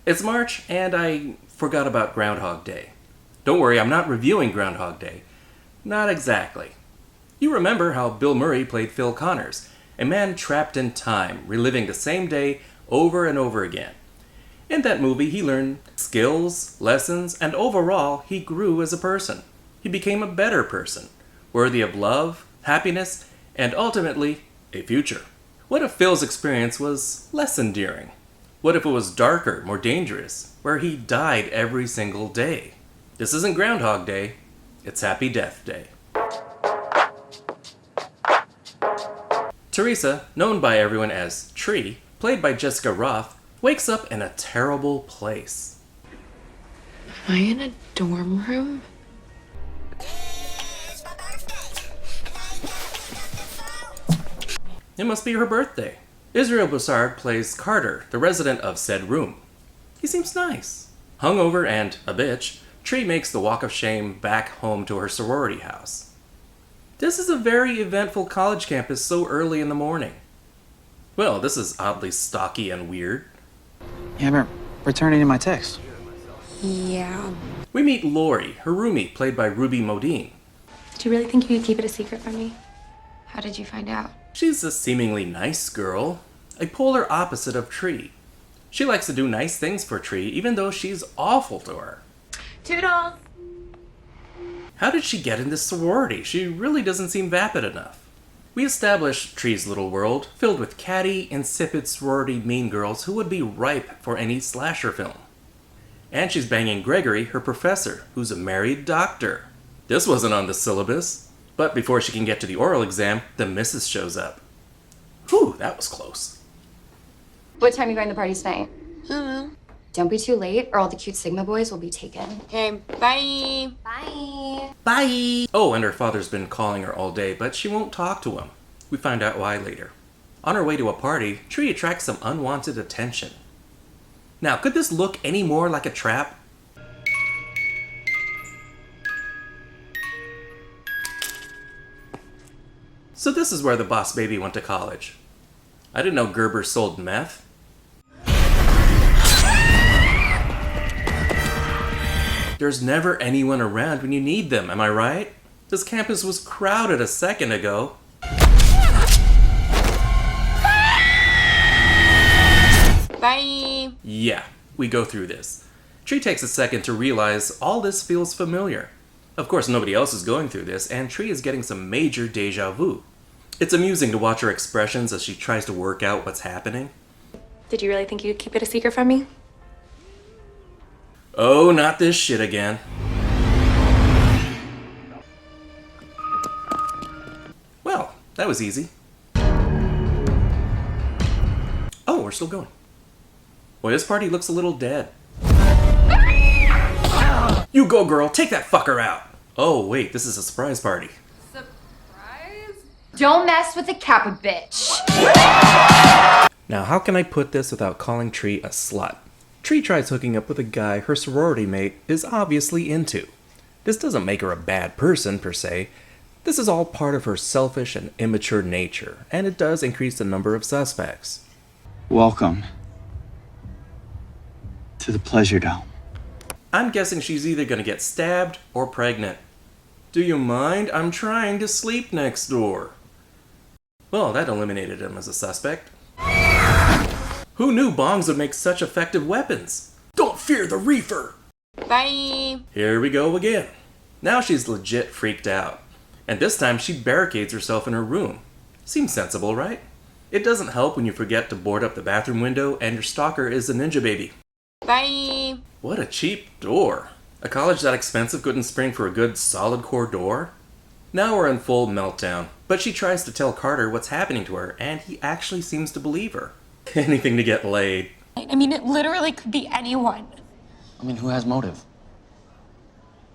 It's March, and I forgot about Groundhog Day. Don't worry, I'm not reviewing Groundhog Day. Not exactly. You remember how Bill Murray played Phil Connors, a man trapped in time, reliving the same day over and over again. In that movie, he learned skills, lessons, and overall, he grew as a person. He became a better person, worthy of love, happiness, and ultimately, a future. What if Phil's experience was less endearing? What if it was darker, more dangerous, where he died every single day? This isn't Groundhog Day, it's Happy Death Day. Teresa, known by everyone as Tree, played by Jessica Rothe, wakes up in a terrible place. Am I in a dorm room? It must be her birthday. Israel Bussard plays Carter, the resident of said room. He seems nice. Hungover and a bitch, Tree makes the walk of shame back home to her sorority house. This is a very eventful college campus so early in the morning. Well, this is oddly stocky and weird. You haven't returned any of my texts. Yeah. We meet Lori, her roomie, played by Ruby Modine. Do you really think you could keep it a secret from me? How did you find out? She's a seemingly nice girl, a polar opposite of Tree. She likes to do nice things for Tree, even though she's awful to her. Toodles! How did she get in this sorority? She really doesn't seem vapid enough. We establish Tree's little world, filled with catty, insipid sorority mean girls who would be ripe for any slasher film. And she's banging Gregory, her professor, who's a married doctor. This wasn't on the syllabus. But before she can get to the oral exam, the missus shows up. Whew, that was close. What time are you going to the party tonight? I don't know. Don't be too late, or all the cute Sigma boys will be taken. Okay, bye. Bye. Bye! Oh, and her father's been calling her all day, but she won't talk to him. We find out why later. On her way to a party, Tree attracts some unwanted attention. Now, could this look any more like a trap? So this is where the boss baby went to college. I didn't know Gerber sold meth. There's never anyone around when you need them, am I right? This campus was crowded a second ago. Bye. Yeah, we go through this. Tree takes a second to realize all this feels familiar. Of course, nobody else is going through this, and Tree is getting some major deja vu. It's amusing to watch her expressions as she tries to work out what's happening. Did you really think you'd keep it a secret from me? Oh, not this shit again. Well, that was easy. Oh, we're still going. Boy, this party looks a little dead. You go, girl, take that fucker out! Oh, wait, this is a surprise party. Don't mess with the Kappa bitch. Now, how can I put this without calling Tree a slut? Tree tries hooking up with a guy her sorority mate is obviously into. This doesn't make her a bad person, per se. This is all part of her selfish and immature nature, and it does increase the number of suspects. Welcome to the Pleasure Dome. I'm guessing she's either gonna get stabbed or pregnant. Do you mind? I'm trying to sleep next door. Well, that eliminated him as a suspect. Who knew bongs would make such effective weapons? Don't fear the reefer! Bye. Here we go again. Now she's legit freaked out. And this time she barricades herself in her room. Seems sensible, right? It doesn't help when you forget to board up the bathroom window and your stalker is a ninja baby. Bye. What a cheap door. A college that expensive couldn't spring for a good solid core door? Now we're in full meltdown, but she tries to tell Carter what's happening to her, and he actually seems to believe her. Anything to get laid. I mean, it literally could be anyone. I mean, who has motive?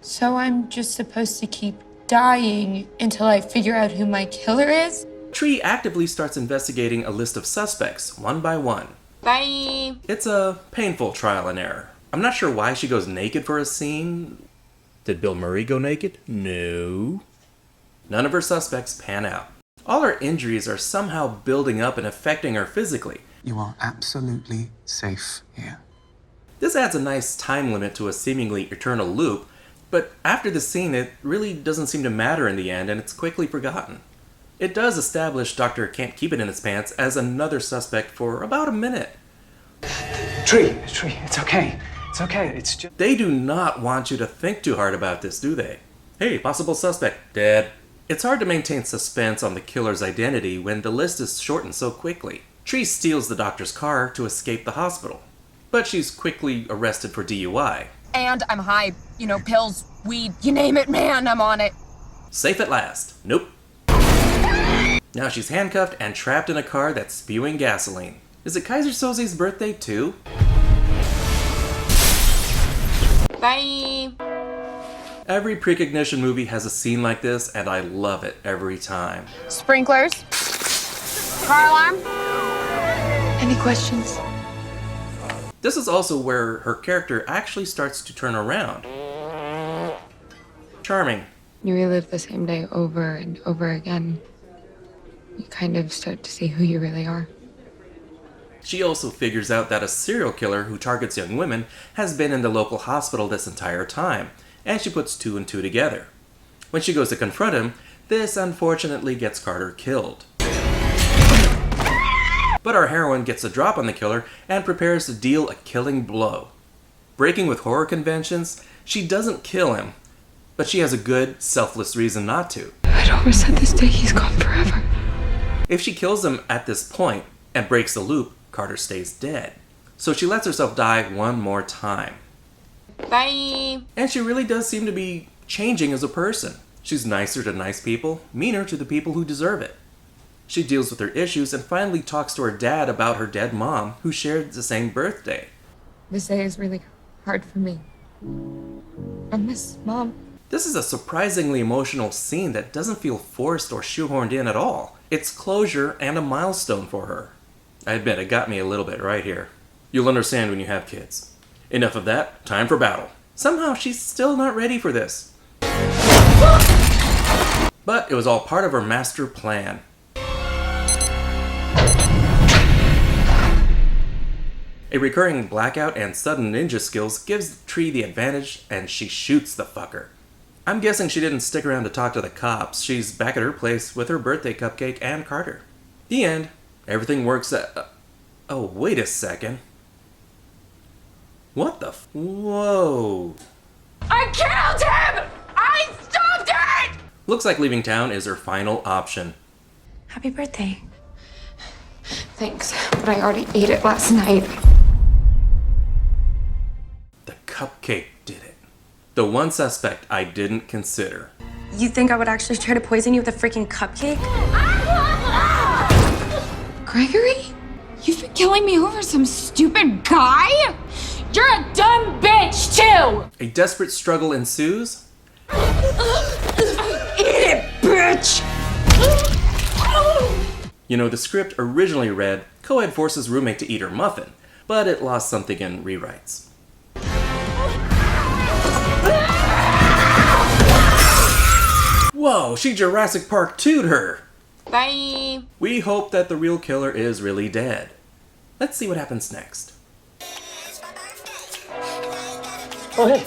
So I'm just supposed to keep dying until I figure out who my killer is? Tree actively starts investigating a list of suspects, one by one. Bye. It's a painful trial and error. I'm not sure why she goes naked for a scene. Did Bill Murray go naked? No. None of her suspects pan out. All her injuries are somehow building up and affecting her physically. You are absolutely safe here. This adds a nice time limit to a seemingly eternal loop, but after the scene it really doesn't seem to matter in the end and it's quickly forgotten. It does establish Dr. Can't Keep It in His Pants as another suspect for about a minute. Tree, it's okay. It's okay, it's just... They do not want you to think too hard about this, do they? Hey, possible suspect, dead. It's hard to maintain suspense on the killer's identity when the list is shortened so quickly. Tree steals the doctor's car to escape the hospital, but she's quickly arrested for DUI. And I'm high, pills, weed, you name it, man, I'm on it. Safe at last. Nope. Now she's handcuffed and trapped in a car that's spewing gasoline. Is it Kaiser Soze's birthday too? Bye. Every Precognition movie has a scene like this, and I love it every time. Sprinklers. Car alarm. Any questions? This is also where her character actually starts to turn around. Charming. You relive the same day over and over again. You kind of start to see who you really are. She also figures out that a serial killer who targets young women has been in the local hospital this entire time, and she puts two and two together. When she goes to confront him, this unfortunately gets Carter killed. But our heroine gets a drop on the killer and prepares to deal a killing blow. Breaking with horror conventions, she doesn't kill him, but she has a good, selfless reason not to. I don't resent this day, he's gone forever. If she kills him at this point and breaks the loop, Carter stays dead. So she lets herself die one more time. Bye. And she really does seem to be changing as a person. She's nicer to nice people, meaner to the people who deserve it. She deals with her issues and finally talks to her dad about her dead mom, who shared the same birthday. This day is really hard for me. I miss Mom. This is a surprisingly emotional scene that doesn't feel forced or shoehorned in at all. It's closure and a milestone for her. I admit, it got me a little bit right here. You'll understand when you have kids. Enough of that, time for battle. Somehow she's still not ready for this. But it was all part of her master plan. A recurring blackout and sudden ninja skills gives Tree the advantage, and she shoots the fucker. I'm guessing she didn't stick around to talk to the cops. She's back at her place with her birthday cupcake and Carter. The end. Everything works out. Oh, wait a second. What the Whoa. I killed him! I stopped it! Looks like leaving town is her final option. Happy birthday. Thanks, but I already ate it last night. The cupcake did it. The one suspect I didn't consider. You think I would actually try to poison you with a freaking cupcake? Gregory? You've been killing me over some stupid guy? You're a dumb bitch, too! A desperate struggle ensues. Eat it, bitch! You know, the script originally read, co-ed forces roommate to eat her muffin, but it lost something in rewrites. Whoa, she Jurassic Park 2'd her! Bye. We hope that the real killer is really dead. Let's see what happens next. Oh, hey,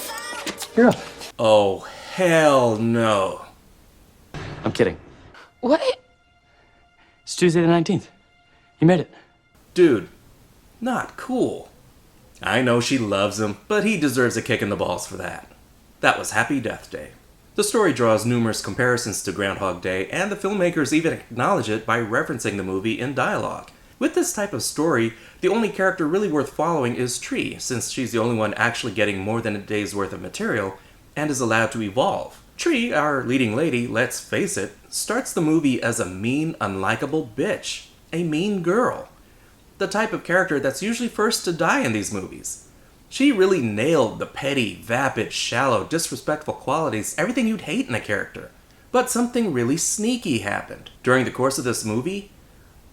you're up. Oh, hell no. I'm kidding. What? It's Tuesday the 19th. You made it. Dude, not cool. I know she loves him, but he deserves a kick in the balls for that. That was Happy Death Day. The story draws numerous comparisons to Groundhog Day, and the filmmakers even acknowledge it by referencing the movie in dialogue. With this type of story, the only character really worth following is Tree, since she's the only one actually getting more than a day's worth of material, and is allowed to evolve. Tree, our leading lady, let's face it, starts the movie as a mean, unlikable bitch. A mean girl. The type of character that's usually first to die in these movies. She really nailed the petty, vapid, shallow, disrespectful qualities, everything you'd hate in a character. But something really sneaky happened. During the course of this movie,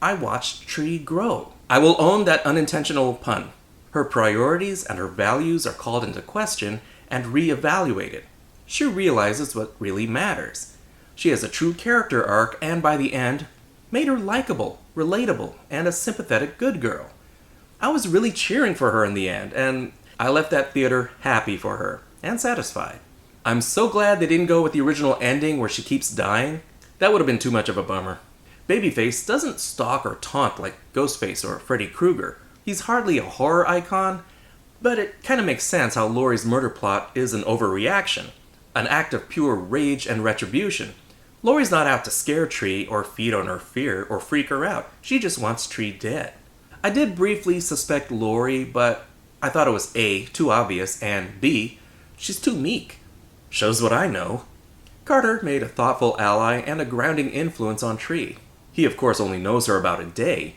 I watched Tree grow. I will own that unintentional pun. Her priorities and her values are called into question and re-evaluated. She realizes what really matters. She has a true character arc, and by the end, made her likable, relatable, and a sympathetic good girl. I was really cheering for her in the end, and I left that theater happy for her, and satisfied. I'm so glad they didn't go with the original ending where she keeps dying. That would have been too much of a bummer. Babyface doesn't stalk or taunt like Ghostface or Freddy Krueger. He's hardly a horror icon, but it kind of makes sense how Laurie's murder plot is an overreaction, an act of pure rage and retribution. Laurie's not out to scare Tree or feed on her fear or freak her out. She just wants Tree dead. I did briefly suspect Laurie, but I thought it was A, too obvious, and B, she's too meek. Shows what I know. Carter made a thoughtful ally and a grounding influence on Tree. He of course only knows her about a day,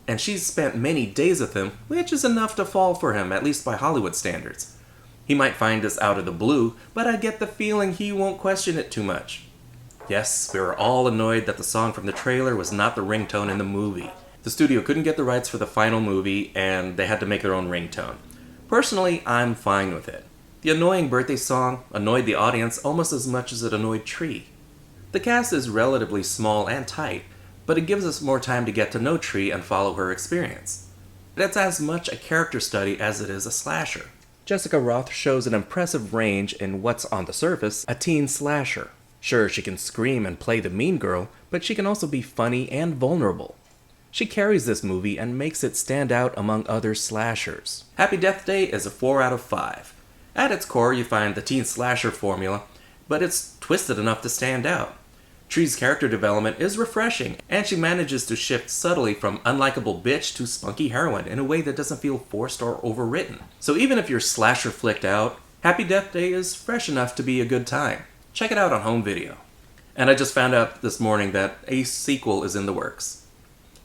and she's spent many days with him, which is enough to fall for him, at least by Hollywood standards. He might find this out of the blue, but I get the feeling he won't question it too much. Yes, we were all annoyed that the song from the trailer was not the ringtone in the movie. The studio couldn't get the rights for the final movie, and they had to make their own ringtone. Personally, I'm fine with it. The annoying birthday song annoyed the audience almost as much as it annoyed Tree. The cast is relatively small and tight, but it gives us more time to get to know Tree and follow her experience. It's as much a character study as it is a slasher. Jessica Rothe shows an impressive range in what's on the surface a teen slasher. Sure, she can scream and play the mean girl, but she can also be funny and vulnerable. She carries this movie and makes it stand out among other slashers. Happy Death Day is a 4 out of 5. At its core, you find the teen slasher formula, but it's twisted enough to stand out. Tree's character development is refreshing, and she manages to shift subtly from unlikable bitch to spunky heroine in a way that doesn't feel forced or overwritten. So even if you're slasher flicked out, Happy Death Day is fresh enough to be a good time. Check it out on home video. And I just found out this morning that a sequel is in the works.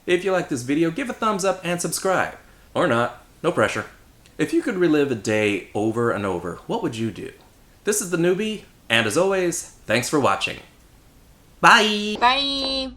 If you like this video, give a thumbs up and subscribe. Or not, no pressure. If you could relive a day over and over, what would you do? This is theNewBee, and as always, thanks for watching. Bye! Bye.